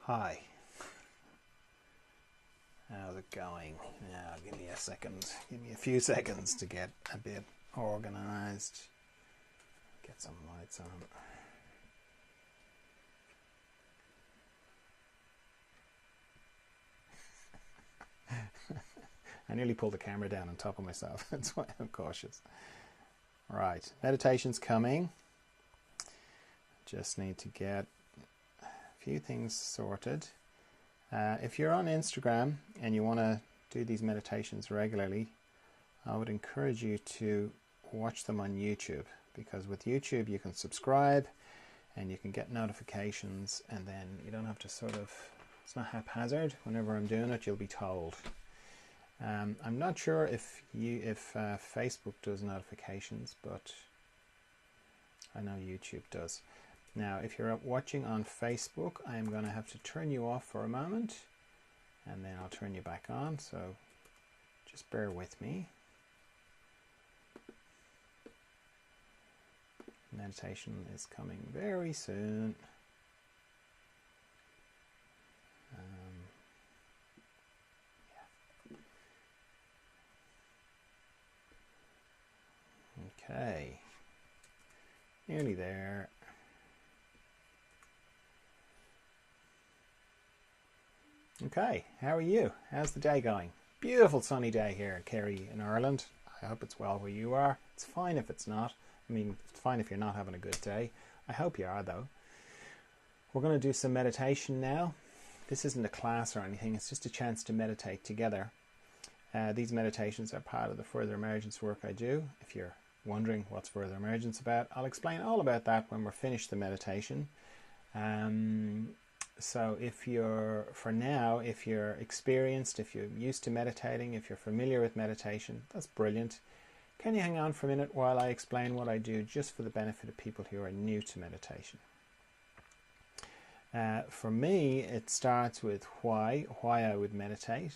Hi, how's it going? Now, give me a second, give me a few seconds to get a bit organized, get some lights on. I nearly pulled the camera down on top of myself, that's why I'm cautious. Right, meditation's coming. Just need to get a few things sorted. If you're on Instagram and you want to do these meditations regularly, I would encourage you to watch them on YouTube, because with YouTube you can subscribe and you can get notifications, and then you don't have to it's not haphazard. Whenever I'm doing it, you'll be told. I'm not sure if Facebook does notifications, but I know YouTube does. Now, if you're watching on Facebook, I'm going to have to turn you off for a moment, and then I'll turn you back on, so just bear with me. Meditation is coming very soon. Okay, nearly there. Okay, how are you? How's the day going? Beautiful sunny day here in Kerry in Ireland. I hope it's well where you are. It's fine if it's not. I mean, it's fine if you're not having a good day. I hope you are, though. We're going to do some meditation now. This isn't a class or anything. It's just a chance to meditate together. These meditations are part of the Further Emergence work I do. If you're wondering what's Further Emergence about, I'll explain all about that when we're finished the meditation. So if you're experienced, if you're used to meditating, if you're familiar with meditation, that's brilliant. Can you hang on for a minute while I explain what I do, just for the benefit of people who are new to meditation? For me, it starts with why I would meditate.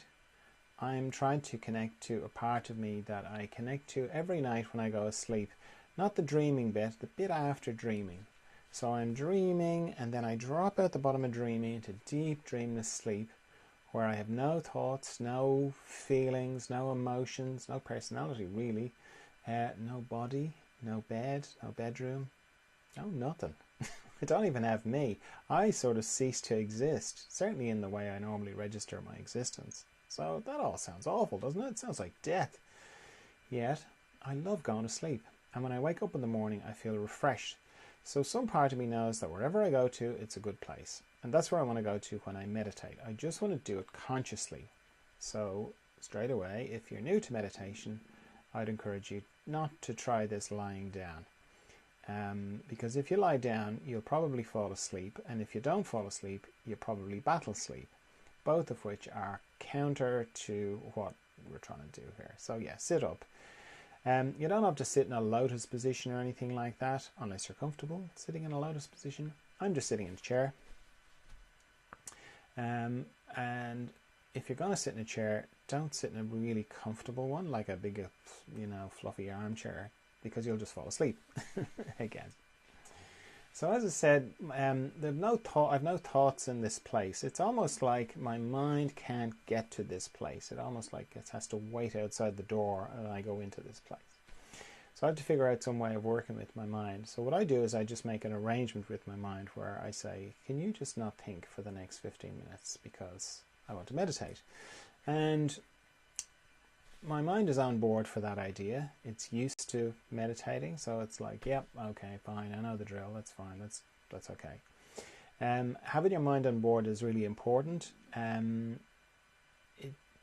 I'm trying to connect to a part of me that I connect to every night when I go to sleep. Not the dreaming bit, the bit after dreaming. So I'm dreaming, and then I drop out the bottom of dreaming into deep dreamless sleep, where I have no thoughts, no feelings, no emotions, no personality really, no body, no bed, no bedroom, no nothing. I don't even have me. I sort of cease to exist, certainly in the way I normally register my existence. So that all sounds awful, doesn't it? It sounds like death. Yet, I love going to sleep, and when I wake up in the morning, I feel refreshed. So some part of me knows that wherever I go to, it's a good place. And that's where I want to go to when I meditate. I just want to do it consciously. So straight away, if you're new to meditation, I'd encourage you not to try this lying down. Because if you lie down, you'll probably fall asleep. And if you don't fall asleep, you'll probably battle sleep. Both of which are counter to what we're trying to do here. So yeah, sit up. You don't have to sit in a lotus position or anything like that, unless you're comfortable sitting in a lotus position. I'm just sitting in a chair. And if you're going to sit in a chair, don't sit in a really comfortable one, like a big, fluffy armchair, because you'll just fall asleep again. So as I said, I've no thoughts in this place. It's almost like my mind can't get to this place. It almost like it has to wait outside the door and I go into this place. So I have to figure out some way of working with my mind. So what I do is I just make an arrangement with my mind where I say, can you just not think for the next 15 minutes because I want to meditate? And my mind is on board for that idea. It's used to meditating, so it's like, yep, okay, fine, I know the drill, that's fine, that's okay. Having your mind on board is really important.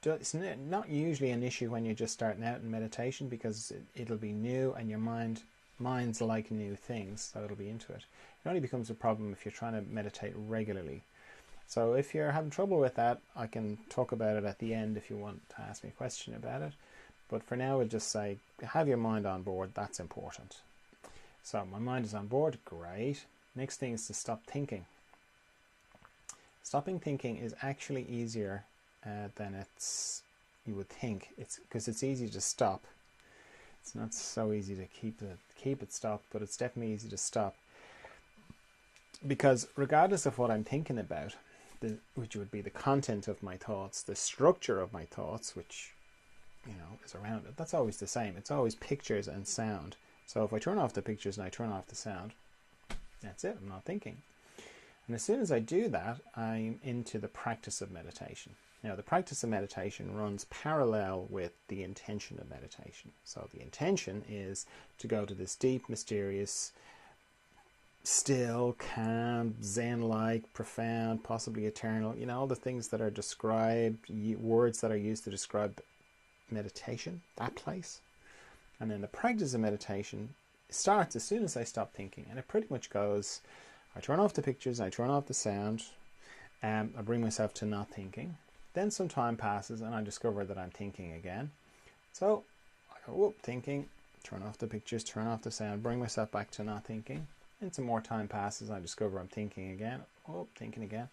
It's not usually an issue when you're just starting out in meditation, because it'll be new and your mind's like new things, so it'll be into it. It only becomes a problem if you're trying to meditate regularly. So if you're having trouble with that, I can talk about it at the end if you want to ask me a question about it. But for now, we'll just say, have your mind on board. That's important. So my mind is on board. Great. Next thing is to stop thinking. Stopping thinking is actually easier than you would think. It's because it's easy to stop. It's not so easy to keep it stopped, but it's definitely easy to stop. Because regardless of what I'm thinking about, which would be the content of my thoughts, the structure of my thoughts, which is around it. That's always the same. It's always pictures and sound. So if I turn off the pictures and I turn off the sound, that's it. I'm not thinking. And as soon as I do that, I'm into the practice of meditation. Now, the practice of meditation runs parallel with the intention of meditation. So the intention is to go to this deep, mysterious, still, calm, Zen-like, profound, possibly eternal, all the things that are described, words that are used to describe meditation, that place. And then the practice of meditation starts as soon as I stop thinking. And it pretty much goes, I turn off the pictures, I turn off the sound, I bring myself to not thinking. Then some time passes and I discover that I'm thinking again. So I go, whoop, thinking, turn off the pictures, turn off the sound, bring myself back to not thinking. Then some more time passes, I discover I'm thinking again, whoop, thinking again,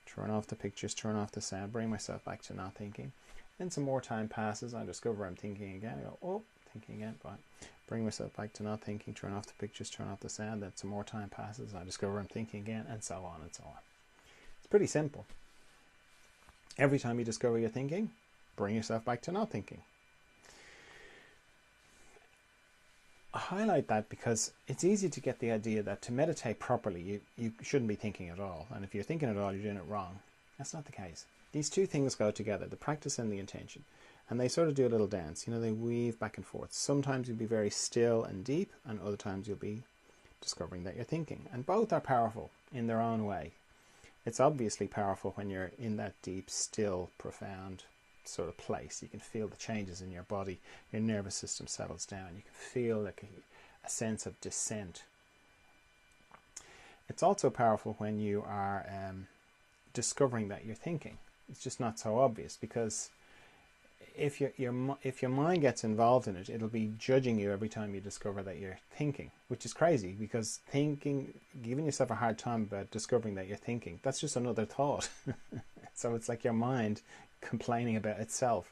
turn off the pictures, turn off the sound, bring myself back to not thinking. Then some more time passes, I discover I'm thinking again, I go, oh, thinking again, fine. Bring myself back to not thinking, turn off the pictures, turn off the sound, then some more time passes, I discover I'm thinking again, and so on and so on. It's pretty simple. Every time you discover you're thinking, bring yourself back to not thinking. I highlight that because it's easy to get the idea that to meditate properly, you shouldn't be thinking at all. And if you're thinking at all, you're doing it wrong. That's not the case. These two things go together, the practice and the intention. And they sort of do a little dance. They weave back and forth. Sometimes you'll be very still and deep, and other times you'll be discovering that you're thinking. And both are powerful in their own way. It's obviously powerful when you're in that deep, still, profound sort of place. You can feel the changes in your body. Your nervous system settles down. You can feel like a sense of descent. It's also powerful when you are discovering that you're thinking. It's just not so obvious, because if your mind gets involved in it, it'll be judging you every time you discover that you're thinking, which is crazy, because giving yourself a hard time about discovering that you're thinking, that's just another thought. So it's like your mind complaining about itself.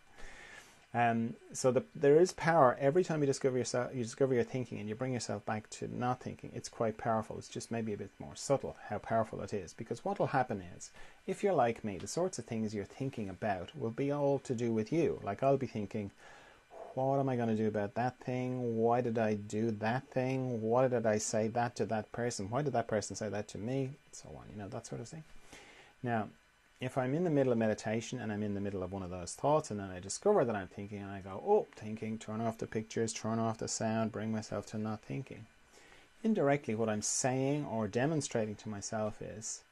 So there is power every time you discover you're thinking, and you bring yourself back to not thinking. It's quite powerful. It's just maybe a bit more subtle how powerful it is, because what will happen is, if you're like me, the sorts of things you're thinking about will be all to do with you. Like, I'll be thinking, what am I going to do about that thing? Why did I do that thing? Why did I say that to that person? Why did that person say that to me? So on, that sort of thing. Now, if I'm in the middle of meditation and I'm in the middle of one of those thoughts, and then I discover that I'm thinking, and I go, oh, thinking, turn off the pictures, turn off the sound, bring myself to not thinking. Indirectly, what I'm saying or demonstrating to myself is,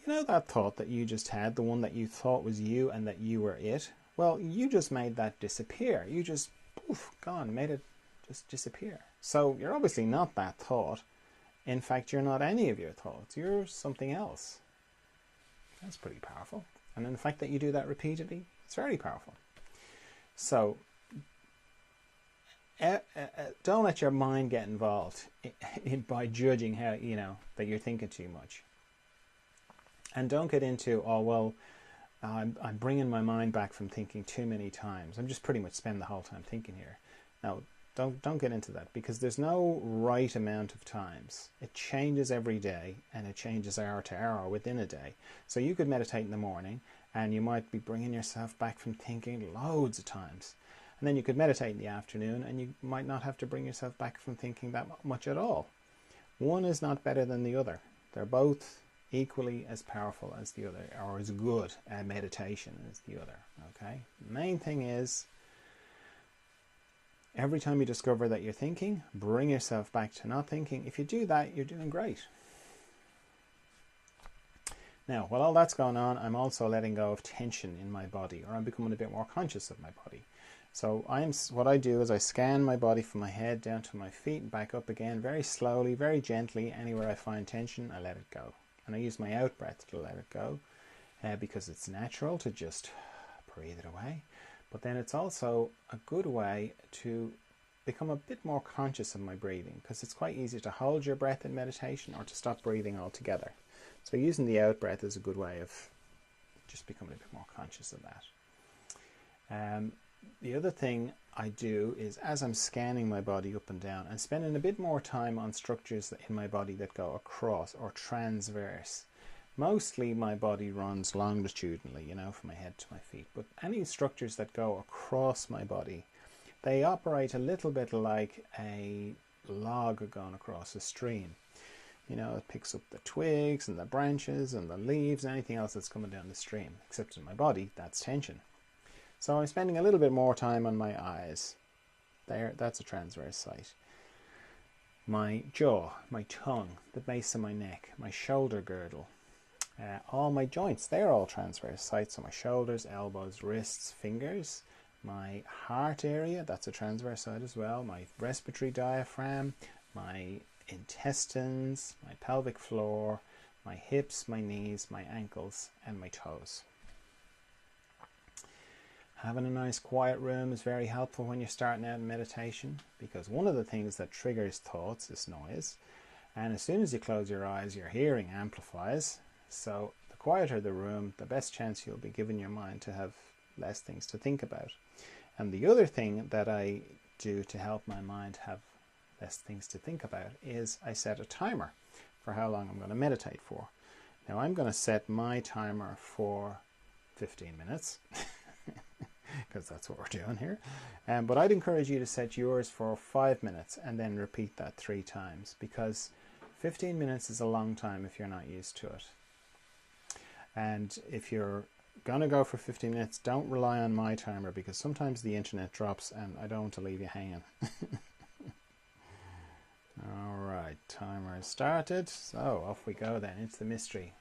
that thought that you just had, the one that you thought was you and that you were it, well, you just made that disappear. You just, poof, gone, made it just disappear. So you're obviously not that thought. In fact, you're not any of your thoughts. You're something else. That's pretty powerful. And then the fact that you do that repeatedly, it's very powerful. So don't let your mind get involved by judging how, that you're thinking too much. And don't get into, oh, well, I'm bringing my mind back from thinking too many times. I'm just pretty much spending the whole time thinking here. No, don't get into that, because there's no right amount of times. It changes every day, and it changes hour to hour within a day. So you could meditate in the morning, and you might be bringing yourself back from thinking loads of times. And then you could meditate in the afternoon, and you might not have to bring yourself back from thinking that much at all. One is not better than the other. They're both equally as powerful as the other, or as good at meditation as the other. Okay? The main thing is, every time you discover that you're thinking, bring yourself back to not thinking. If you do that, you're doing great. Now, while all that's going on, I'm also letting go of tension in my body, or I'm becoming a bit more conscious of my body. So what I do is I scan my body from my head down to my feet and back up again, very slowly, very gently. Anywhere I find tension, I let it go. And I use my out breath to let it go, because it's natural to just breathe it away. But then it's also a good way to become a bit more conscious of my breathing, because it's quite easy to hold your breath in meditation or to stop breathing altogether. So using the out breath is a good way of just becoming a bit more conscious of that. The other thing I do is, as I'm scanning my body up and down, I'm spending a bit more time on structures in my body that go across or transverse. Mostly my body runs longitudinally, from my head to my feet, but any structures that go across my body, they operate a little bit like a log going across a stream. It picks up the twigs and the branches and the leaves and anything else that's coming down the stream, except in my body, that's tension. So I'm spending a little bit more time on my eyes. There, that's a transverse site. My jaw, my tongue, the base of my neck, my shoulder girdle, all my joints, they're all transverse sites. So my shoulders, elbows, wrists, fingers, my heart area, that's a transverse site as well, my respiratory diaphragm, my intestines, my pelvic floor, my hips, my knees, my ankles, and my toes. Having a nice quiet room is very helpful when you're starting out in meditation, because one of the things that triggers thoughts is noise, and as soon as you close your eyes, your hearing amplifies. So the quieter the room, the best chance you'll be giving your mind to have less things to think about. And the other thing that I do to help my mind have less things to think about is I set a timer for how long I'm going to meditate for. Now I'm going to set my timer for 15 minutes because that's what we're doing here. But I'd encourage you to set yours for 5 minutes and then repeat that 3 times, because 15 minutes is a long time if you're not used to it. And if you're going to go for 15 minutes, don't rely on my timer, because sometimes the internet drops and I don't want to leave you hanging. Alright, timer is started. So off we go then into the mystery.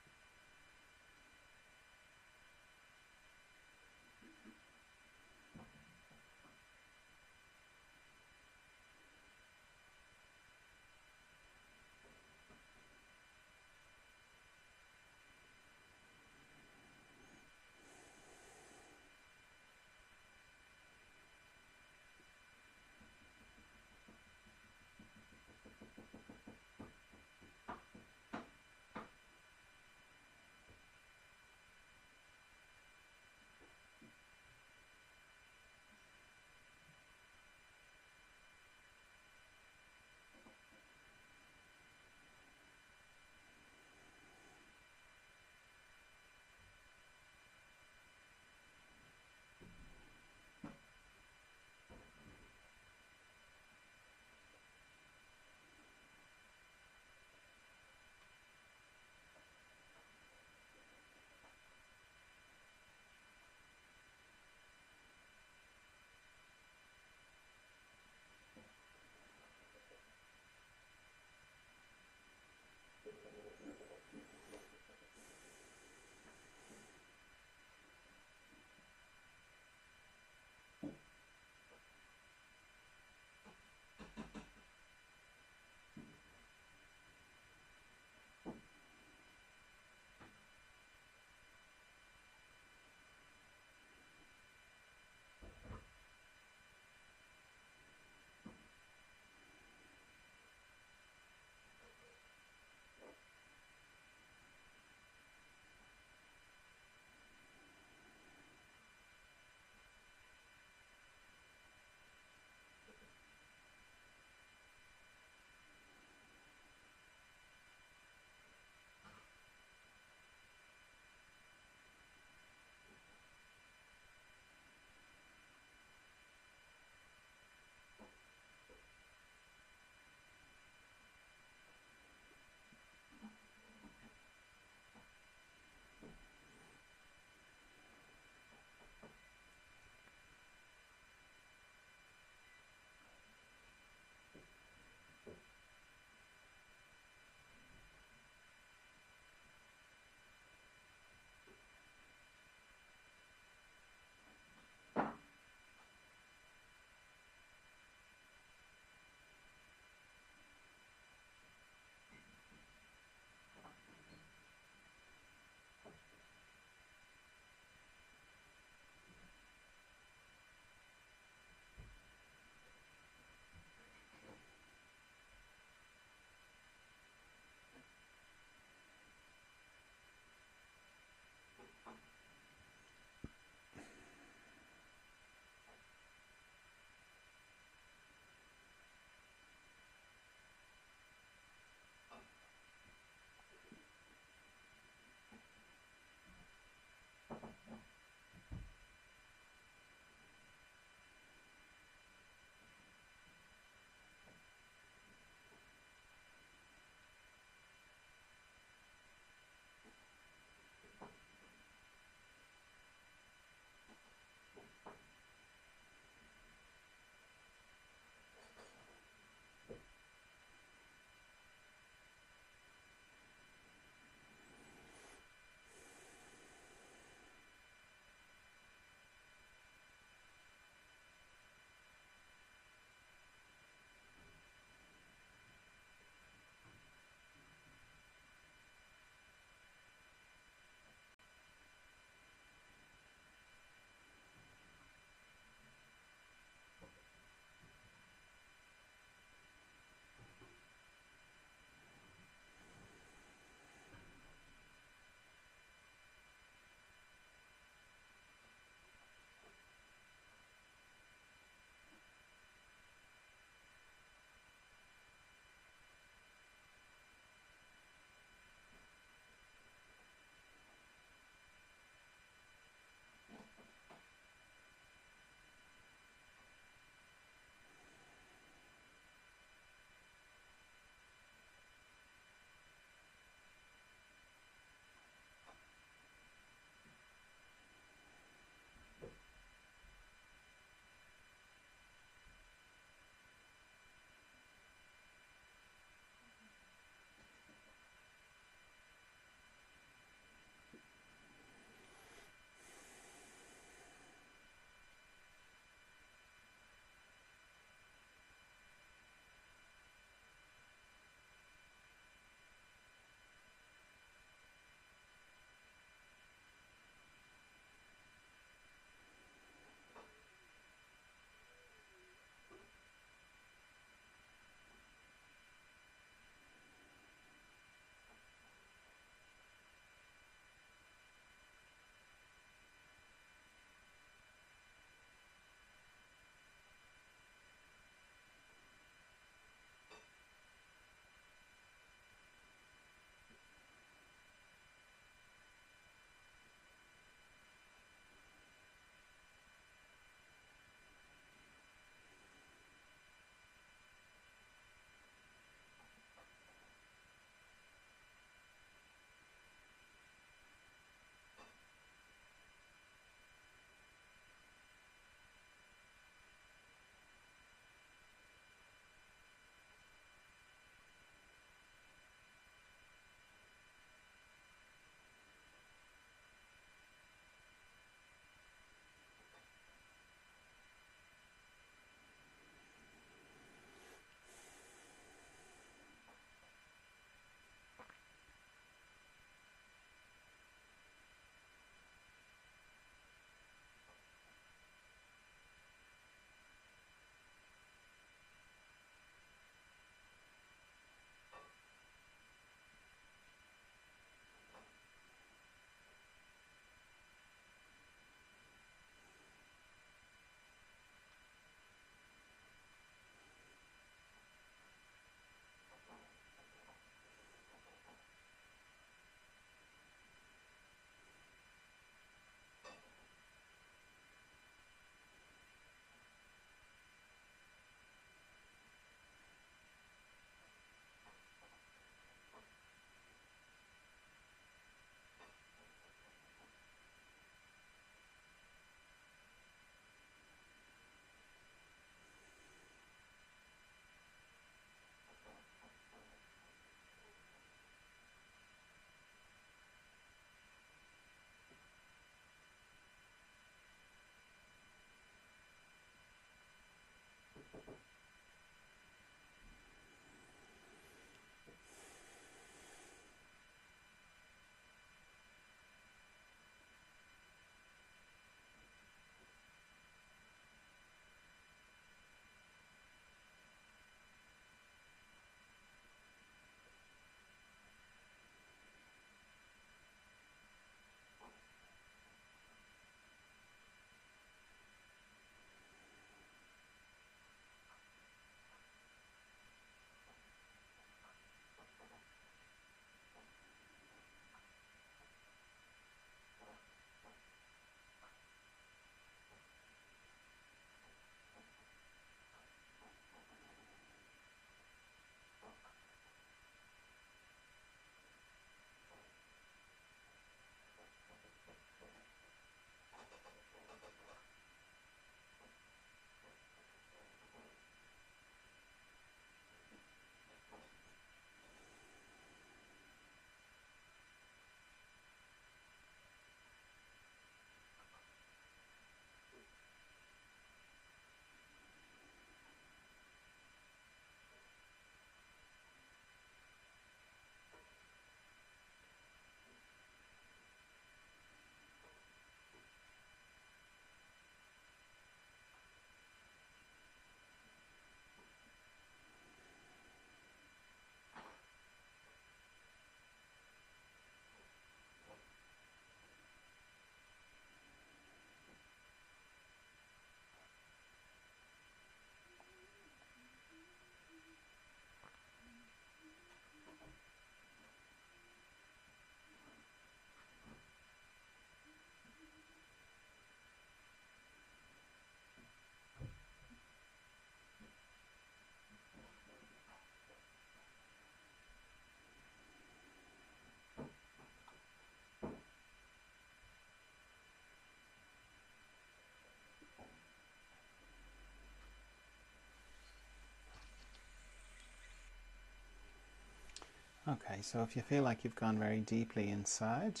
Okay, so if you feel like you've gone very deeply inside,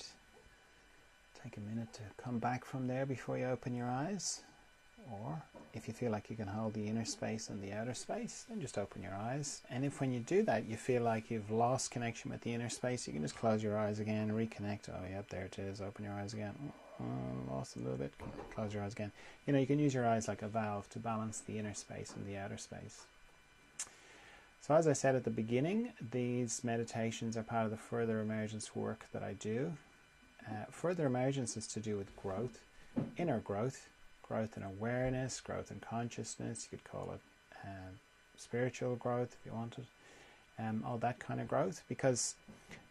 take a minute to come back from there before you open your eyes. Or if you feel like you can hold the inner space and the outer space, then just open your eyes. And if when you do that you feel like you've lost connection with the inner space, you can just close your eyes again, reconnect. Oh, yep, there it is. Open your eyes again. Lost a little bit. Close your eyes again. You know, you can use your eyes like a valve to balance the inner space and the outer space. So as I said at the beginning, these meditations are part of the further emergence work that I do. Further emergence is to do with growth, inner growth, growth in awareness, growth in consciousness. You could call it spiritual growth if you wanted, all that kind of growth, because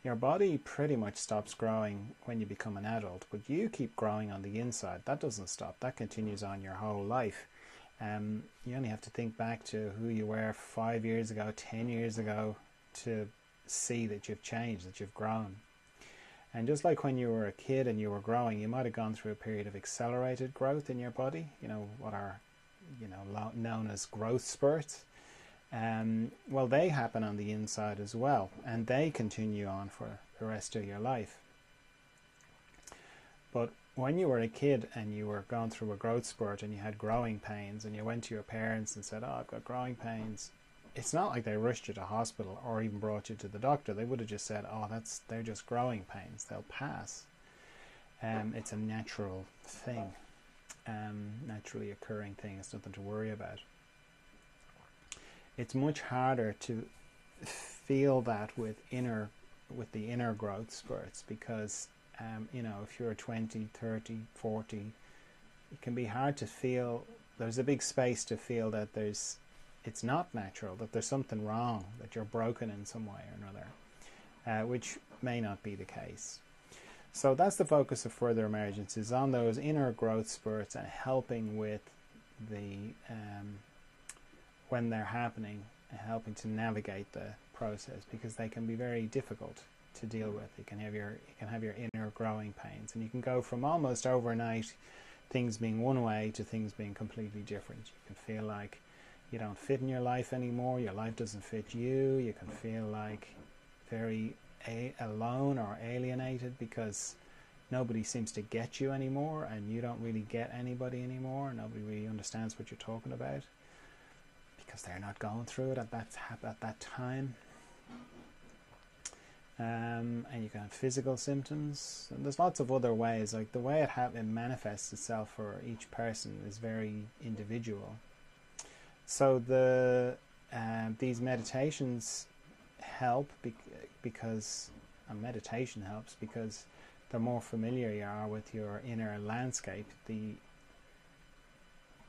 your body pretty much stops growing when you become an adult, but you keep growing on the inside. That doesn't stop. That continues on your whole life. You only have to think back to who you were 5 years ago, 10 years ago to see that you've changed, that you've grown. And just like when you were a kid and you were growing, you might have gone through a period of accelerated growth in your body, you know, what are known as growth spurts. Well, they happen on the inside as well, and they continue on for the rest of your life. But when you were a kid and you were going through a growth spurt and you had growing pains and you went to your parents and said, oh, I've got growing pains, it's not like they rushed you to hospital or even brought you to the doctor. They would have just said, oh, they're just growing pains. They'll pass. It's a natural thing, naturally occurring thing. It's nothing to worry about. It's much harder to feel that with the inner growth spurts, because if you're 20, 30, 40, it can be hard to feel. There's a big space to feel that it's not natural, that there's something wrong, that you're broken in some way or another, which may not be the case. So that's the focus of further emergence, is on those inner growth spurts and helping with the when they're happening, helping to navigate the process, because they can be very difficult to deal with. You can have your inner growing pains, and you can go from almost overnight things being one way to things being completely different. You can feel like you don't fit in your life anymore, your life doesn't fit you. You can feel like very alone or alienated because nobody seems to get you anymore, and you don't really get anybody anymore. Nobody really understands what you're talking about, because they're not going through it at that time. And you can have physical symptoms, and there's lots of other ways. Like the way it manifests itself for each person is very individual. So these meditations help because meditation helps because the more familiar you are with your inner landscape, the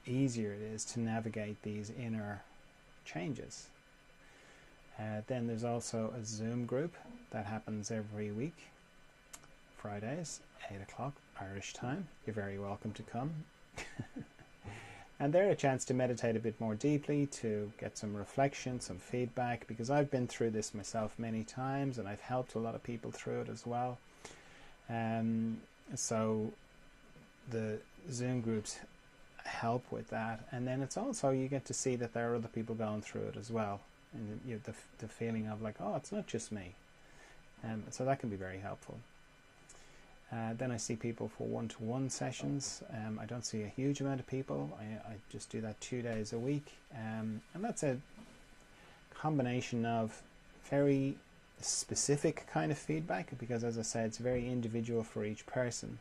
easier it is to navigate these inner changes. Then there's also a Zoom group that happens every week, Fridays, 8 o'clock Irish time. You're very welcome to come. And they're a chance to meditate a bit more deeply, to get some reflection, some feedback, because I've been through this myself many times and I've helped a lot of people through it as well. So the Zoom groups help with that, and then it's also, you get to see that there are other people going through it as well, and the feeling of like, oh, it's not just me. So that can be very helpful. Then I see people for one-to-one sessions. I don't see a huge amount of people. I just do that 2 days a week, and that's a combination of very specific kind of feedback, because as I said, it's very individual for each person.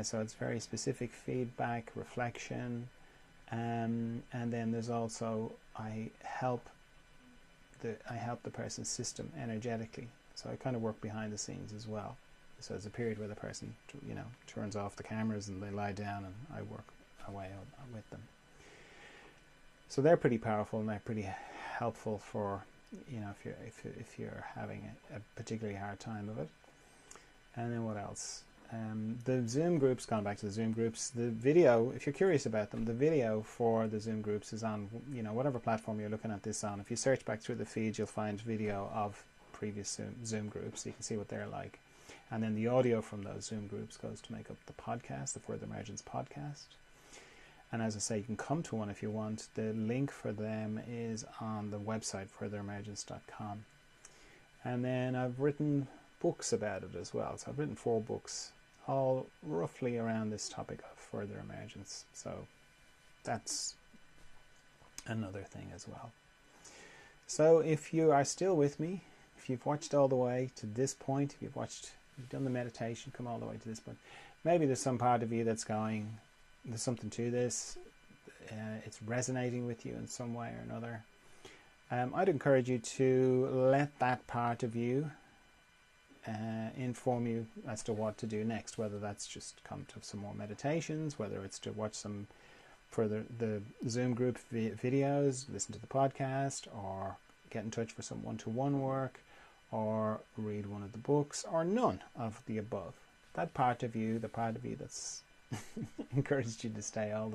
So it's very specific feedback, reflection, and then there's also I help the person's system energetically. So I kind of work behind the scenes as well. So there's a period where the person, turns off the cameras and they lie down, and I work away with them. So they're pretty powerful and they're pretty helpful for, if you're having a particularly hard time of it. And then what else? The Zoom groups, going back to the Zoom groups, the video, if you're curious about them, the video for the Zoom groups is on, whatever platform you're looking at this on. If you search back through the feed, you'll find video of previous Zoom groups, so you can see what they're like. And then the audio from those Zoom groups goes to make up the podcast, the Further Emergence podcast. And as I say, you can come to one if you want. The link for them is on the website, furtheremergence.com. And then I've written books about it as well. So I've written 4 books, all roughly around this topic of further emergence. So that's another thing as well. So if you are still with me, if you've watched all the way to this point, if you've done the meditation, come all the way to this point, maybe there's some part of you that's going, there's something to this, it's resonating with you in some way or another. I'd encourage you to let that part of you inform you as to what to do next, whether that's just come to some more meditations, whether it's to watch some further the Zoom group videos, listen to the podcast, or get in touch for some one-to-one work, or read one of the books, or none of the above. That part of you, the part of you that's encouraged you to stay all